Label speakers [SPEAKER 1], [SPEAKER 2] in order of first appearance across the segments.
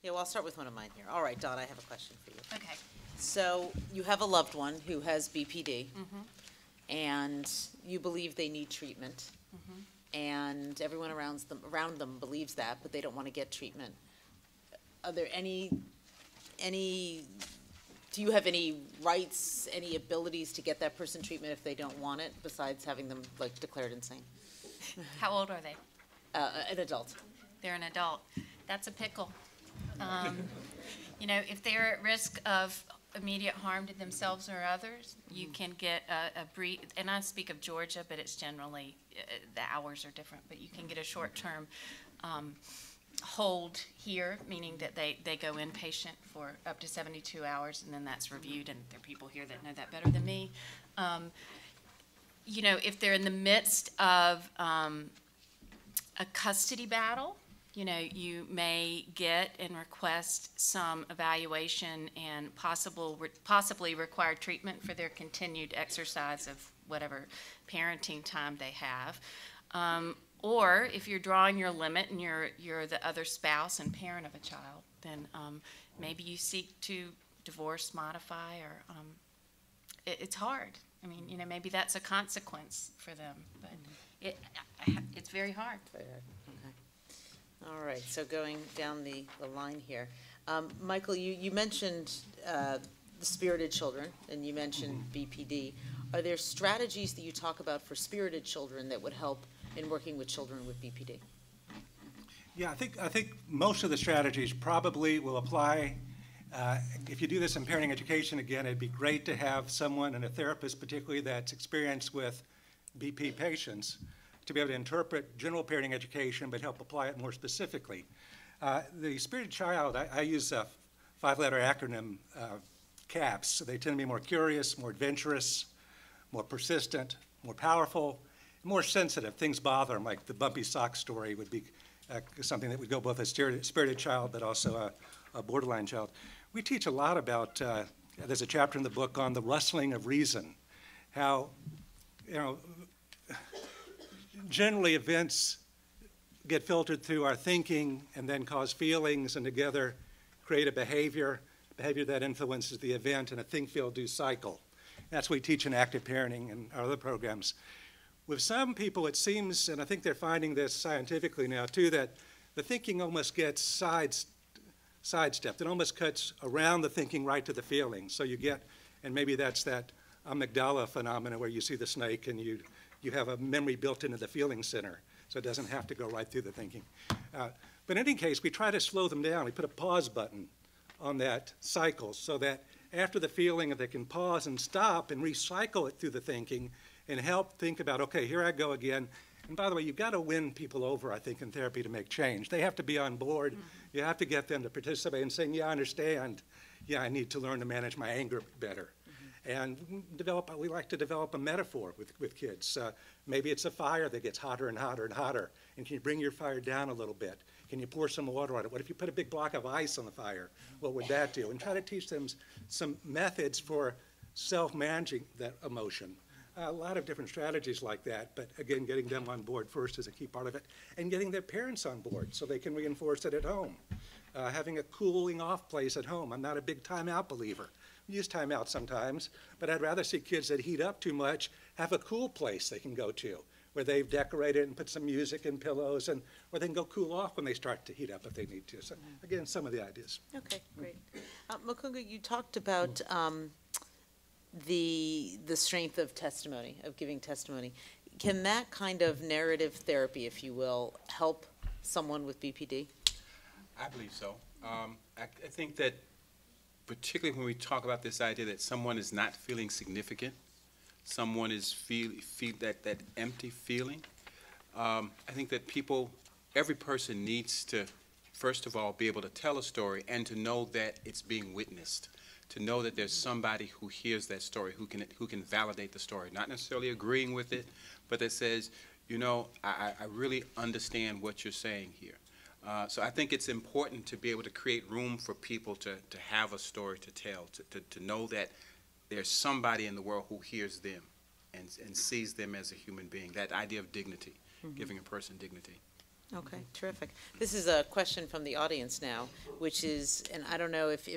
[SPEAKER 1] Yeah, well, I'll start with one of mine here. All right, Don, I have a question for you.
[SPEAKER 2] Okay.
[SPEAKER 1] So you have a loved one who has BPD, and you believe they need treatment, and everyone around them believes that, but they don't want to get treatment. Are there do you have any rights, any abilities to get that person treatment if they don't want it, besides having them like declared insane?
[SPEAKER 2] How old are they?
[SPEAKER 1] An adult.
[SPEAKER 2] They're an adult. That's a pickle. You know, if they're at risk of immediate harm to themselves or others, you can get a brief, and I speak of Georgia, but it's generally, the hours are different, but you can get a short-term hold here, meaning that they go inpatient for up to 72 hours, and then that's reviewed, and there are people here that know that better than me. You know, if they're in the midst of a custody battle, you know, you may get and request some evaluation and possibly require treatment for their continued exercise of whatever parenting time they have. Or if you're drawing your limit and you're the other spouse and parent of a child, then maybe you seek to divorce, modify, or it's hard. I mean, you know, maybe that's a consequence for them, but it's very hard.
[SPEAKER 1] Okay. All right, so going down the line here. Michael, you mentioned the spirited children, and you mentioned BPD. Are there strategies that you talk about for spirited children that would help in working with children with BPD?
[SPEAKER 3] Yeah, I think most of the strategies probably will apply. If you do this in parenting education, again, it'd be great to have someone, and a therapist particularly, that's experienced with BP patients, to be able to interpret general parenting education but help apply it more specifically. The spirited child, I use a 5-letter acronym, CAPS. So they tend to be more curious, more adventurous, more persistent, more powerful, more sensitive. Things bother them, like the bumpy sock story would be something that would go both a spirited child but also a borderline child. We teach a lot about, there's a chapter in the book on the rustling of reason, how, you know, generally events get filtered through our thinking and then cause feelings, and together create a behavior that influences the event, and a think, feel, do cycle. That's what we teach in active parenting and our other programs. With some people, it seems, and I think they're finding this scientifically now too, that the thinking almost gets sidestepped. It almost cuts around the thinking right to the feeling. So you get, and maybe that's that amygdala phenomena where you see the snake and you have a memory built into the feeling center, so it doesn't have to go right through the thinking. But in any case, we try to slow them down. We put a pause button on that cycle so that after the feeling, they can pause and stop and recycle it through the thinking and help think about, okay, here I go again. And by the way, you've got to win people over, I think, in therapy to make change. They have to be on board. You have to get them to participate and saying, yeah, I understand. Yeah, I need to learn to manage my anger better. And we like to develop a metaphor with kids. Maybe it's a fire that gets hotter and hotter and hotter. And can you bring your fire down a little bit? Can you pour some water on it? What if you put a big block of ice on the fire? What would that do? And try to teach them some methods for self-managing that emotion. A lot of different strategies like that, but again, getting them on board first is a key part of it, and getting their parents on board so they can reinforce it at home. Having a cooling off place at home. I'm not a big timeout believer. We use timeout sometimes, but I'd rather see kids that heat up too much have a cool place they can go to where they've decorated and put some music and pillows, and where they can go cool off when they start to heat up if they need to. So again, some of the ideas.
[SPEAKER 1] Okay, great. Mukunga, you talked about the strength of testimony, of giving testimony. Can that kind of narrative therapy, if you will, help someone with BPD?
[SPEAKER 4] I believe so. I think that particularly when we talk about this idea that someone is not feeling significant, someone is feel that empty feeling, I think that every person needs to, first of all, be able to tell a story and to know that it's being witnessed, to know that there's somebody who hears that story, who can validate the story, not necessarily agreeing with it, but that says, you know, I really understand what you're saying here. So I think it's important to be able to create room for people to have a story to tell, to know that there's somebody in the world who hears them and sees them as a human being, that idea of dignity, giving a person dignity.
[SPEAKER 1] Okay, terrific. This is a question from the audience now, which is, and I don't know if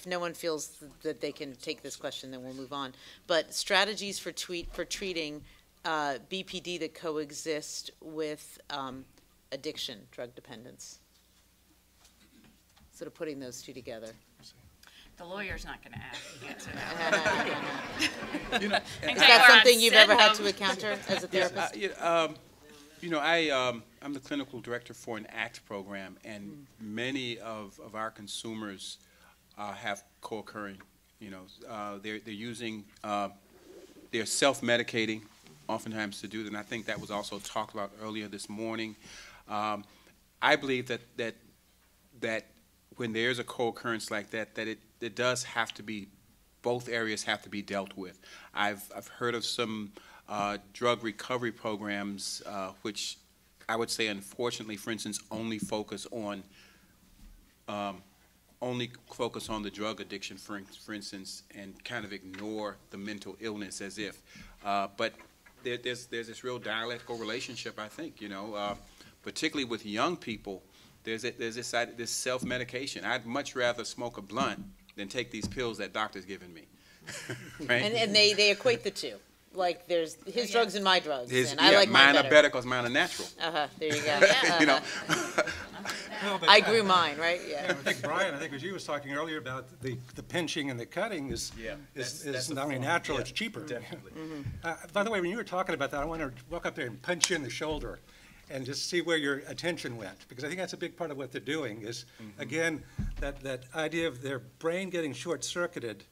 [SPEAKER 1] no one feels that they can take this question, then we'll move on. But strategies for treating BPD that coexist with addiction, drug dependence. Sort of putting those two together.
[SPEAKER 2] The lawyer's not going to answer that.
[SPEAKER 4] You know,
[SPEAKER 1] Is that something you've ever had to encounter as a therapist?
[SPEAKER 4] you know, I'm the clinical director for an ACT program, and many of our consumers have co-occurring. You know, they're using, they're self-medicating oftentimes to do that, and I think that was also talked about earlier this morning. I believe that when there's a co-occurrence like that, it does have to be, both areas have to be dealt with. I've heard of some drug recovery programs which I would say, unfortunately, for instance, only focus on the drug addiction, for instance, and kind of ignore the mental illness as if. But there's this real dialectical relationship, I think, you know, particularly with young people. There's this self-medication. I'd much rather smoke a blunt than take these pills that doctor's giving me. Right?
[SPEAKER 1] And they equate the two. Like there's his drugs and my drugs, and I like
[SPEAKER 4] mine
[SPEAKER 1] mine
[SPEAKER 4] are
[SPEAKER 1] better.
[SPEAKER 4] better because mine are natural.
[SPEAKER 1] There you go.
[SPEAKER 4] You know.
[SPEAKER 3] Well, but,
[SPEAKER 1] I grew mine, right? Yeah.
[SPEAKER 3] I think Brian, as you was talking earlier about the pinching and the cutting is
[SPEAKER 4] that's
[SPEAKER 3] not only natural, it's cheaper.
[SPEAKER 4] Definitely.
[SPEAKER 3] By the way, when you were talking about that, I want to walk up there and punch you in the shoulder and just see where your attention went, because I think that's a big part of what they're doing is, again, that idea of their brain getting short-circuited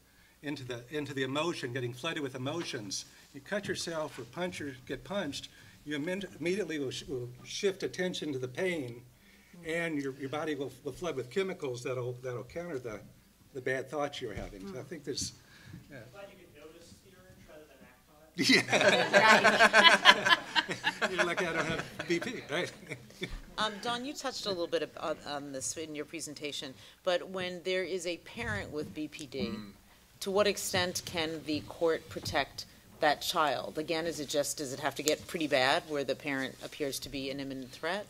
[SPEAKER 3] into the emotion, getting flooded with emotions. You cut yourself or get punched, you immediately will shift attention to the pain, and your body will flood with chemicals that'll counter the bad thoughts you're having. So I think there's.
[SPEAKER 5] Glad you could notice the urge rather than act on it.
[SPEAKER 3] Yeah. You're lucky I don't have BP, right?
[SPEAKER 1] Dawn, you touched a little bit on this in your presentation, but when there is a parent with BPD, to what extent can the court protect that child? Again, does it have to get pretty bad where the parent appears to be an imminent threat?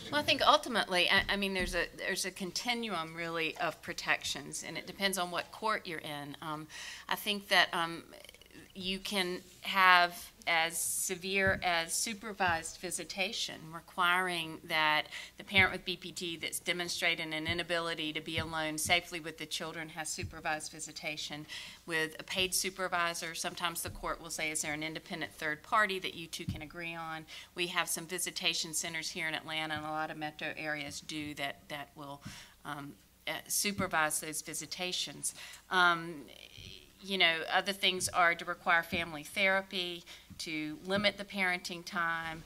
[SPEAKER 2] Well, I think ultimately, I mean, there's a continuum really of protections, and it depends on what court you're in. I think that you can have as severe as supervised visitation, requiring that the parent with BPD that's demonstrating an inability to be alone safely with the children has supervised visitation with a paid supervisor. Sometimes the court will say, is there an independent third party that you two can agree on? We have some visitation centers here in Atlanta, and a lot of metro areas do that will supervise those visitations. You know, other things are to require family therapy, to limit the parenting time,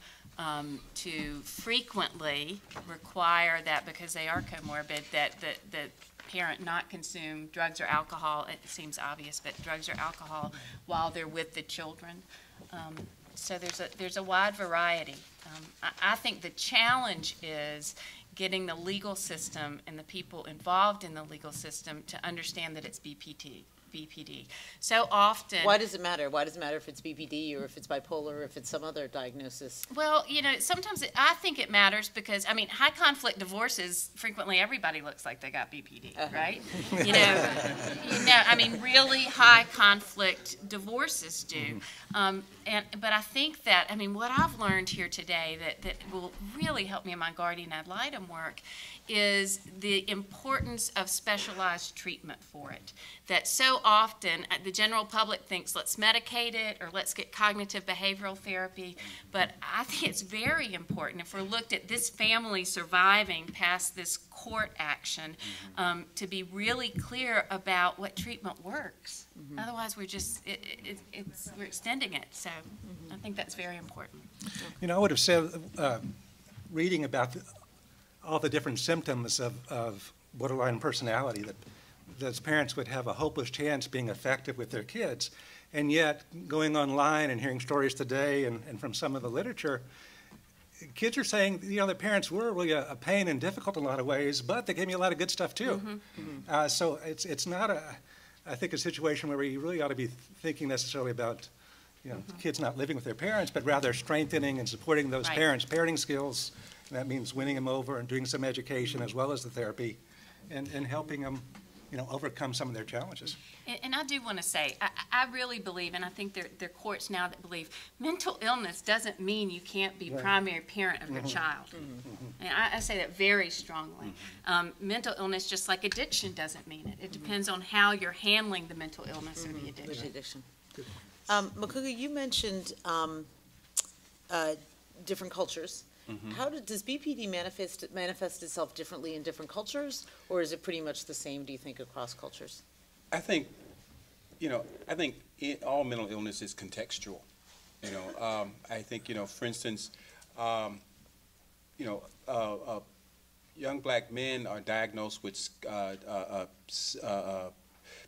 [SPEAKER 2] to frequently require that, because they are comorbid, that the parent not consume drugs or alcohol. It seems obvious, but drugs or alcohol while they're with the children. So there's a wide variety. I think the challenge is getting the legal system and the people involved in the legal system to understand that it's BPD. So often.
[SPEAKER 1] Why does it matter? Why does it matter if it's BPD or if it's bipolar or if it's some other diagnosis?
[SPEAKER 2] Well, you know, sometimes I think it matters because, I mean, high conflict divorces, frequently everybody looks like they got BPD, right? You know, I mean, really high conflict divorces do. But I think that, I mean, what I've learned here today that will really help me in my guardian ad litem work is the importance of specialized treatment for it. That so often the general public thinks let's medicate it or let's get cognitive behavioral therapy, but I think it's very important if we're looked at this family surviving past this court action to be really clear about what treatment works. Otherwise we're just, we're extending it, so I think that's very important.
[SPEAKER 3] You know, I would have said, reading about all the different symptoms of borderline personality, that those parents would have a hopeless chance being effective with their kids. And yet, going online and hearing stories today and from some of the literature, kids are saying, you know, their parents were really a pain and difficult in a lot of ways, but they gave me a lot of good stuff too. So it's not I think, a situation where we really ought to be thinking necessarily about, you know, kids not living with their parents, but rather strengthening and supporting those parents' parenting skills And that means winning them over and doing some education as well as the therapy and helping them, overcome some of their challenges.
[SPEAKER 2] And I do want to say, I really believe, and I think there are courts now that believe, mental illness doesn't mean you can't be primary parent of your child. And I say that very strongly. Mental illness, just like addiction, doesn't mean it. It depends on how you're handling the mental illness or the addiction.
[SPEAKER 1] Makuga, you mentioned different cultures. How does BPD manifest itself differently in different cultures, or is it pretty much the same, do you think, across cultures?
[SPEAKER 4] I think, all mental illness is contextual. I think, for instance, young black men are diagnosed with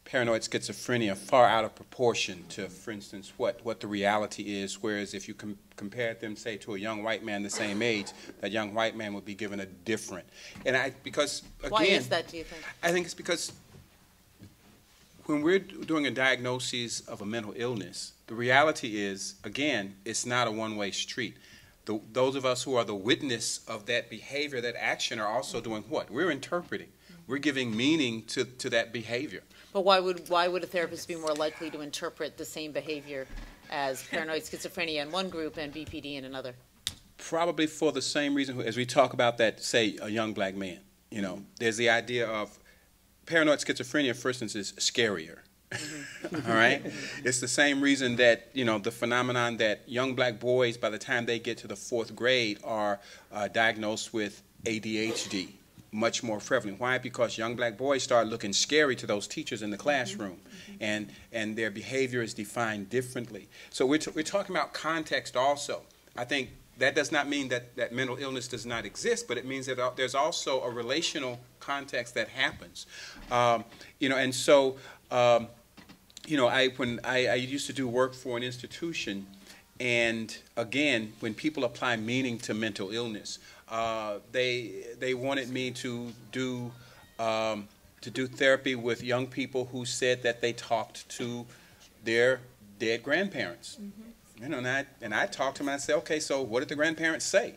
[SPEAKER 4] paranoid schizophrenia far out of proportion to, for instance, what the reality is, whereas if you compare them, say, to a young white man the same age, that young white man would be given a different. Because, again...
[SPEAKER 1] Why is that, do you think?
[SPEAKER 4] I think it's because when we're doing a diagnosis of a mental illness, the reality is, again, it's not a one-way street. Those of us who are the witness of that behavior, that action, are also doing what? We're interpreting. We're giving meaning to that behavior.
[SPEAKER 1] But why would a therapist be more likely to interpret the same behavior as paranoid schizophrenia in one group and BPD in another?
[SPEAKER 4] Probably for the same reason as we talk about that, say, a young black man. There's the idea of paranoid schizophrenia, for instance, is scarier. All right? It's the same reason that, the phenomenon that young black boys, by the time they get to the 4th grade, are diagnosed with ADHD. Much more prevalent. Why? Because young black boys start looking scary to those teachers in the classroom, and their behavior is defined differently. So we're talking about context also. I think that does not mean that mental illness does not exist, but it means that there's also a relational context that happens. And so, when I used to do work for an institution, and again, when people apply meaning to mental illness, they wanted me to do therapy with young people who said that they talked to their dead grandparents. And I talked to them and I said, okay, so what did the grandparents say?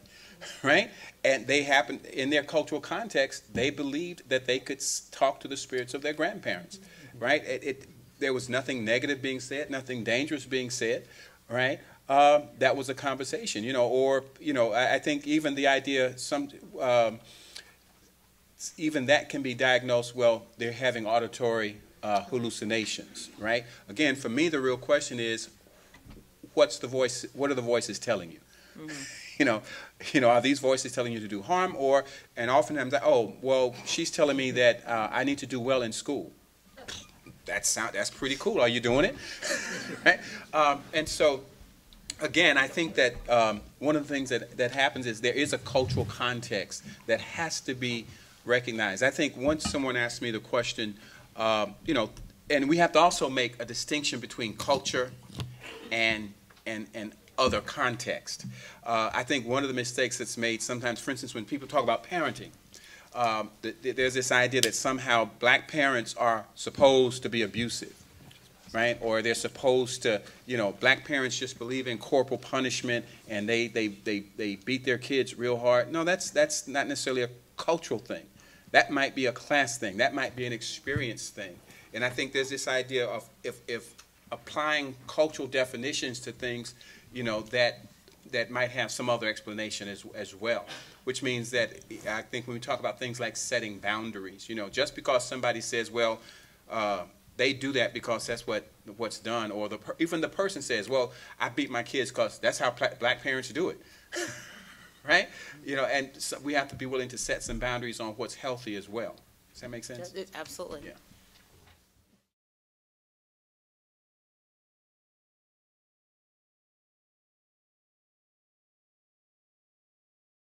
[SPEAKER 4] Right? And they happened, in their cultural context, they believed that they could talk to the spirits of their grandparents. Right? There was nothing negative being said, nothing dangerous being said. Right? That was a conversation, I think even the idea, even that can be diagnosed, well, they're having auditory hallucinations, right? Again, for me, the real question is, what are the voices telling you? Are these voices telling you to do harm, and oftentimes, she's telling me that I need to do well in school. That's pretty cool. Are you doing it? Right? And so, again, I think that one of the things that happens is there is a cultural context that has to be recognized. I think once someone asked me the question, and we have to also make a distinction between culture and other context. I think one of the mistakes that's made sometimes, for instance, when people talk about parenting, there's this idea that somehow black parents are supposed to be abusive. Right? Or they're supposed to, black parents just believe in corporal punishment and they beat their kids real hard. No, that's not necessarily a cultural thing. That might be a class thing. That might be an experience thing. And I think there's this idea of if applying cultural definitions to things, that might have some other explanation as well. Which means that I think when we talk about things like setting boundaries, just because somebody says, well, they do that because that's what's done, or even the person says, well, I beat my kids because that's how black parents do it. Right? And so we have to be willing to set some boundaries on what's healthy as well. Does that make sense?
[SPEAKER 1] Absolutely.
[SPEAKER 4] Yeah.